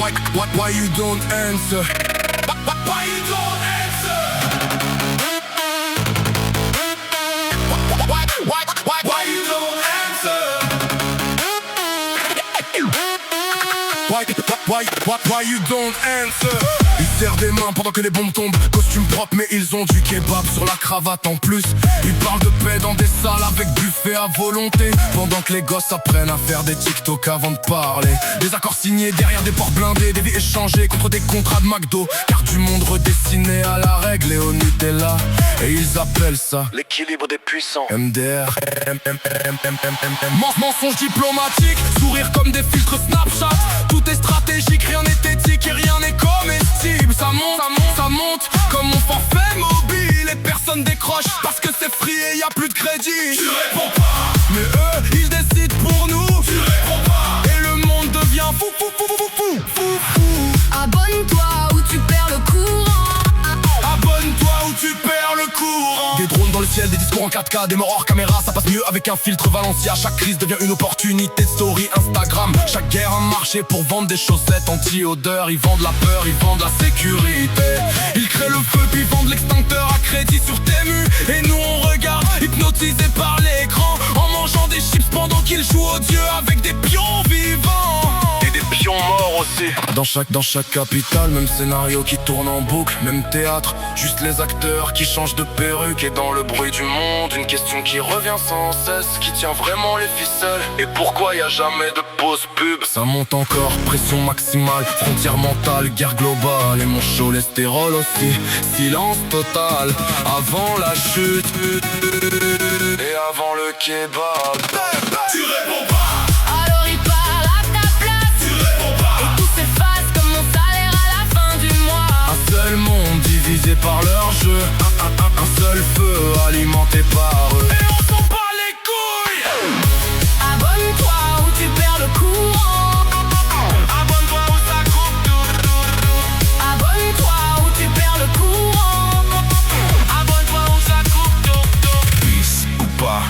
Why you don't answer? Why you don't answer? Why you don't answer? Why you don't answer? Ils serrent des mains pendant que les bombes tombent. Costume propre mais ils ont du kebab sur la cravate en plus. Ils parlent de paix dans des salles avec buffet à volonté, pendant que les gosses apprennent à faire des TikTok avant de parler. Des accords signés derrière des portes blindées, des vies échangées contre des contrats de McDo. Car du monde redessiné à la règle et au Nutella. Et ils appellent ça l'équilibre des puissants. MDR. Mensonge diplomatique, sourire comme des filtres Snapchat. Tout est stratégique, rien n'est éthique et rien n'est comestible. Ça monte comme mon forfait mobile. Et personne décroche parce que c'est free et y a plus de crédit. Tu réponds pas, mais eux, ils décident pour nous. tu réponds pas. Et le monde devient fou. Abonne-toi ou tu perds le courant. Abonne-toi ou tu perds le courant. Des drones dans le ciel, des discours en 4K, des morts hors caméra. Ça passe mieux avec un filtre Valencia. Chaque crise devient une opportunité de story Instagram. Chaque guerre un marché pour vendre des chaussettes anti-odeur. Ils vendent la peur, ils vendent la sécurité. Ils créent le feu puis vendent l'extincteur à crédit sur Temu. Et nous on regarde, hypnotisés par l'écran, en mangeant des chips pendant qu'ils jouent aux dieux avec des pions vivants. Et des pions morts aussi. Dans chaque capitale, même scénario qui tourne en boucle, même théâtre, juste les acteurs qui changent de perruque. Et dans le bruit du monde, une question qui revient sans cesse: qui tient vraiment les ficelles? Et pourquoi y a jamais de pause pub? Ça monte encore, pression maximale, frontière mentale, guerre globale. Et mon cholestérol aussi, silence total avant la chute et avant le kebab. Tu réponds pas, Alors ils parlent à ta place. tu réponds pas. Et tout s'efface comme mon salaire à la fin du mois. Un seul monde divisé par leur jeu, un seul feu alimenté par eux. Et on s'en bat les couilles. Abonne-toi ou tu perds le courant. Abonne-toi ou ça coupe tout. Abonne-toi ou tu perds le courant. Abonne-toi ou ça coupe tout. Peace ou pas,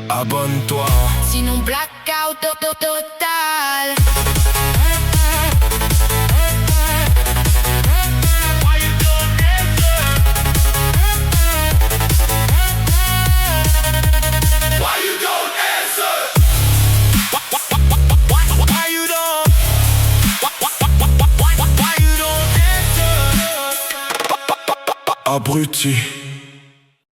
abonne-toi. Sinon blackout total. Why you don't answer? Why you don't answer? Why you don't? Why you don't answer? Abruti.